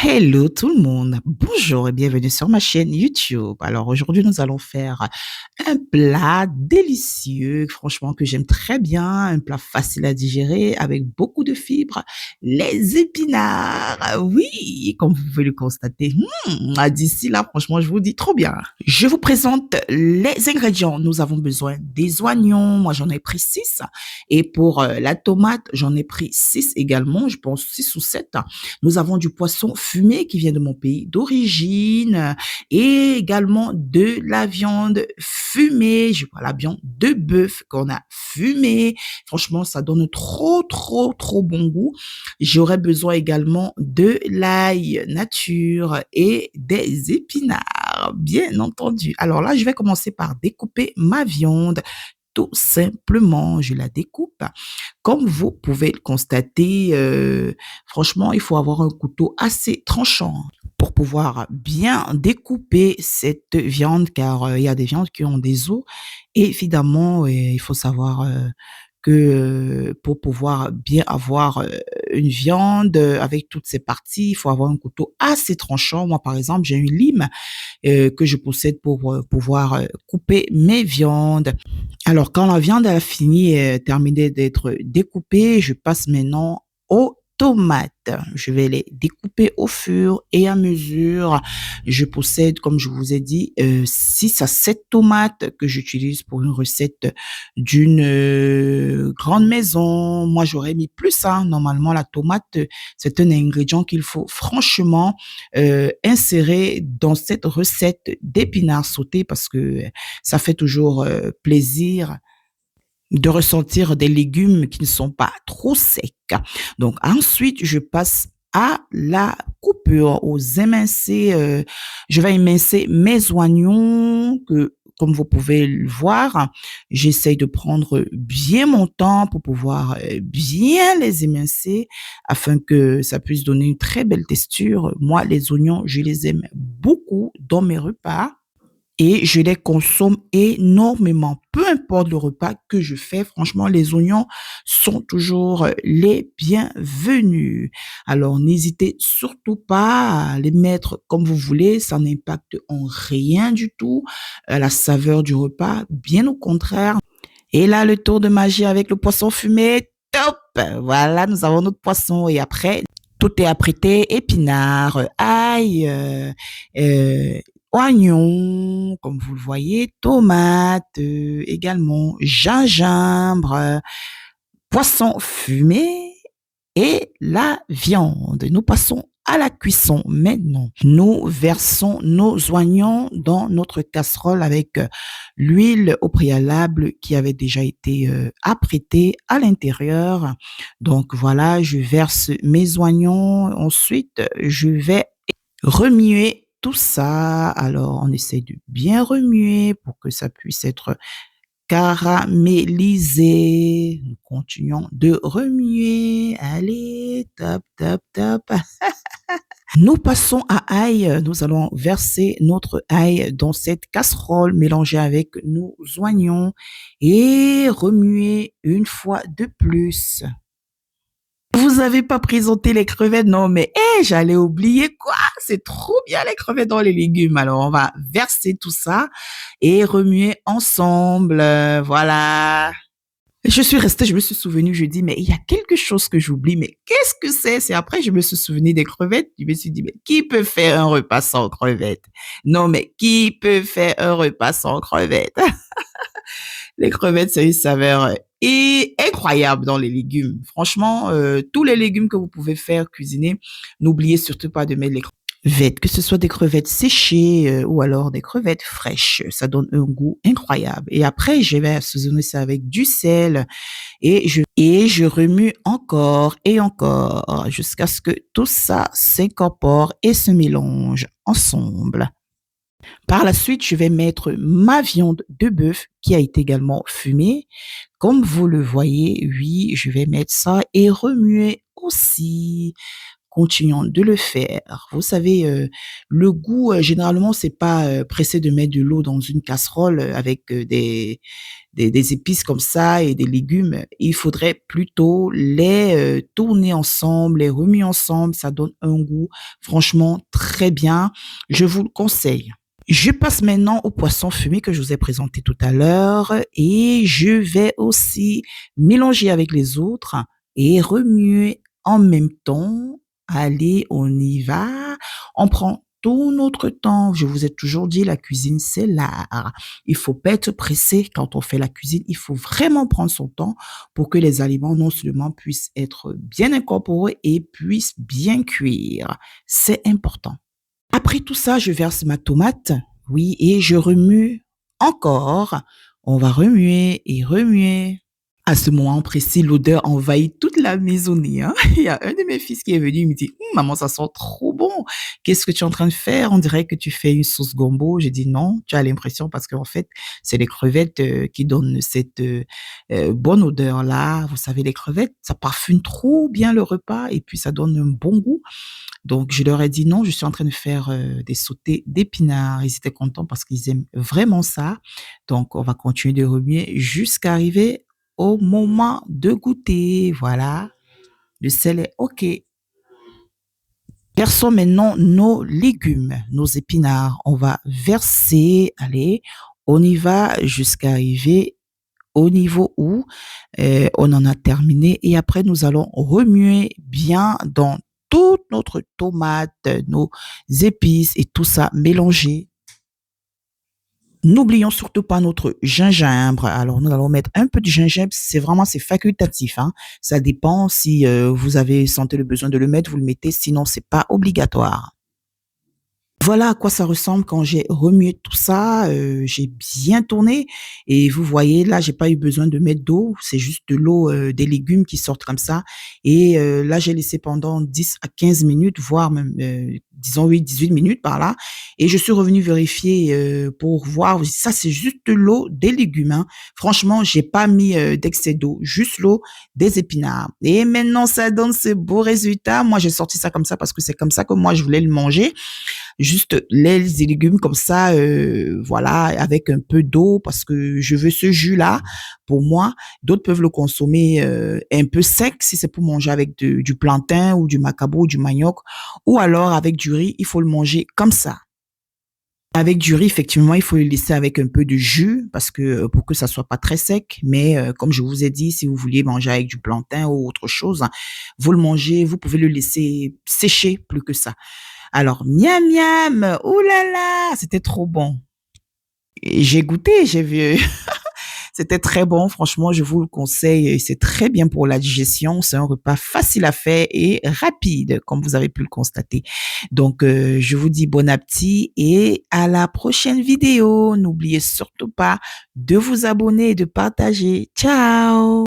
Hello tout le monde, bonjour et bienvenue sur ma chaîne YouTube. Alors aujourd'hui nous allons faire un plat délicieux, franchement que j'aime très bien, un plat facile à digérer avec beaucoup de fibres, les épinards. Oui, comme vous pouvez le constater, d'ici là franchement je vous dis trop bien. Je vous présente les ingrédients. Nous avons besoin des oignons, moi j'en ai pris 6 et pour la tomate j'en ai pris 6 également, je pense 6 ou 7. Nous avons du poisson fumé qui vient de mon pays d'origine et également de la viande fumée. Je vois la viande de bœuf qu'on a fumée. Franchement, ça donne trop bon goût. J'aurais besoin également de l'ail nature et des épinards, bien entendu. Alors là, je vais commencer par découper ma viande. Tout simplement, je la découpe. Comme vous pouvez le constater, franchement, il faut avoir un couteau assez tranchant pour pouvoir bien découper cette viande, car il y a des viandes qui ont des os. Et évidemment, il faut savoir que pour pouvoir bien avoir une viande avec toutes ses parties, il faut avoir un couteau assez tranchant. Moi, par exemple, j'ai une lime que je possède pour pouvoir couper mes viandes. Alors, quand la viande a fini, terminé d'être découpée, je passe maintenant aux tomates. Je vais les découper au fur et à mesure. Je possède, comme je vous ai dit, 6 à 7 tomates que j'utilise pour une recette d'une grande maison. Moi, j'aurais mis plus, hein. Normalement, la tomate, c'est un ingrédient qu'il faut franchement insérer dans cette recette d'épinards sautés parce que ça fait toujours plaisir de ressentir des légumes qui ne sont pas trop secs. Donc ensuite, je passe à la coupure, aux émincés. Je vais émincer mes oignons que, comme vous pouvez le voir, j'essaye de prendre bien mon temps pour pouvoir bien les émincer afin que ça puisse donner une très belle texture. Moi, les oignons, je les aime beaucoup dans mes repas et je les consomme énormément. Peu importe le repas que je fais, franchement, les oignons sont toujours les bienvenus. Alors, n'hésitez surtout pas à les mettre comme vous voulez, ça n'impacte en rien du tout la saveur du repas, bien au contraire. Et là, le tour de magie avec le poisson fumé, top! Voilà, nous avons notre poisson et après, tout est apprêté, épinards, ail, oignons, comme vous le voyez, tomates également, gingembre, poisson fumé et la viande. Nous passons à la cuisson maintenant. Nous versons nos oignons dans notre casserole avec l'huile au préalable qui avait déjà été apprêtée à l'intérieur. Donc voilà, je verse mes oignons. Ensuite, je vais remuer tout ça. Alors, on essaie de bien remuer pour que ça puisse être caramélisé. Nous continuons de remuer. Allez, top, top, top. Nous passons à ail. Nous allons verser notre ail dans cette casserole mélangée avec nos oignons et remuer une fois de plus. Vous avez pas présenté les crevettes? Non, mais j'allais oublier quoi? C'est trop bien les crevettes dans les légumes. Alors, on va verser tout ça et remuer ensemble. Voilà. Je suis restée, je me suis souvenue, je dis, mais il y a quelque chose que j'oublie, mais qu'est-ce que c'est? C'est après, je me suis souvenu des crevettes. Je me suis dit, mais qui peut faire un repas sans crevettes? Non, mais qui peut faire un repas sans crevettes? Les crevettes, c'est une saveur et incroyable dans les légumes. Franchement, tous les légumes que vous pouvez faire cuisiner, n'oubliez surtout pas de mettre les crevettes, que ce soit des crevettes séchées ou alors des crevettes fraîches. Ça donne un goût incroyable. Et après, je vais assaisonner ça avec du sel et je remue encore et encore jusqu'à ce que tout ça s'incorpore et se mélange ensemble. Par la suite, je vais mettre ma viande de bœuf qui a été également fumée. Comme vous le voyez, oui, je vais mettre ça et remuer aussi. continuons de le faire. Vous savez, le goût, généralement, c'est pas, pressé de mettre de l'eau dans une casserole, avec, des épices comme ça et des légumes. Il faudrait plutôt les, tourner ensemble, les remuer ensemble, ça donne un goût franchement très bien. Je vous le conseille. Je passe maintenant au poisson fumé que je vous ai présenté tout à l'heure et je vais aussi mélanger avec les autres et remuer en même temps. Allez, on y va. On prend tout notre temps. Je vous ai toujours dit, la cuisine, c'est l'art. Il faut pas être pressé quand on fait la cuisine. Il faut vraiment prendre son temps pour que les aliments non seulement puissent être bien incorporés et puissent bien cuire. C'est important. Après tout ça, je verse ma tomate, oui, et je remue encore. On va remuer et remuer. À ce moment précis, l'odeur envahit toute la maisonnée, hein. Il y a un de mes fils qui est venu, il me dit: Maman, ça sent trop bon. Qu'est-ce que tu es en train de faire? On dirait que tu fais une sauce gombo». J'ai dit: «Non, tu as l'impression parce qu'en fait, c'est les crevettes, qui donnent cette, bonne odeur-là». Vous savez, les crevettes, ça parfume trop bien le repas et puis ça donne un bon goût. Donc je leur ai dit: «Non, je suis en train de faire, des sautés d'épinards». Ils étaient contents parce qu'ils aiment vraiment ça. Donc on va continuer de remuer jusqu'à arriver au moment de goûter. Voilà, le sel est OK. Versons maintenant nos légumes, nos épinards. On va verser, allez, on y va jusqu'à arriver au niveau où, on en a terminé et après nous allons remuer bien dans toute notre tomate, nos épices et tout ça mélanger. N'oublions surtout pas notre gingembre. Alors nous allons mettre un peu de gingembre, c'est facultatif, hein. Ça dépend si, vous avez sentez le besoin de le mettre, vous le mettez, sinon c'est pas obligatoire. Voilà à quoi ça ressemble quand j'ai remué tout ça, j'ai bien tourné et vous voyez là, j'ai pas eu besoin de mettre d'eau, c'est juste de l'eau, des légumes qui sortent comme ça et là, j'ai laissé pendant 10 à 15 minutes, voire même, disons oui 18 minutes par là et je suis revenue vérifier, pour voir, ça c'est juste de l'eau des légumes, hein. Franchement, j'ai pas mis, d'excès d'eau, juste l'eau des épinards et maintenant ça donne ce beau résultat. Moi, j'ai sorti ça comme ça parce que c'est comme ça que moi je voulais le manger. Juste les et légumes comme ça, voilà, avec un peu d'eau parce que je veux ce jus-là pour moi. D'autres peuvent le consommer, un peu sec si c'est pour manger avec de du plantain ou du macabo ou du manioc ou alors avec du riz, il faut le manger comme ça. Avec du riz, effectivement, il faut le laisser avec un peu de jus parce que, pour que ça soit pas très sec. Mais, comme je vous ai dit, si vous vouliez manger avec du plantain ou autre chose, hein, vous le mangez, vous pouvez le laisser sécher plus que ça. Alors miam miam, ouh là là, c'était trop bon. Et j'ai goûté, j'ai vu c'était très bon, franchement, je vous le conseille et c'est très bien pour la digestion. C'est un repas facile à faire et rapide, comme vous avez pu le constater. Donc, je vous dis bon appétit et à la prochaine vidéo. N'oubliez surtout pas de vous abonner et de partager. Ciao!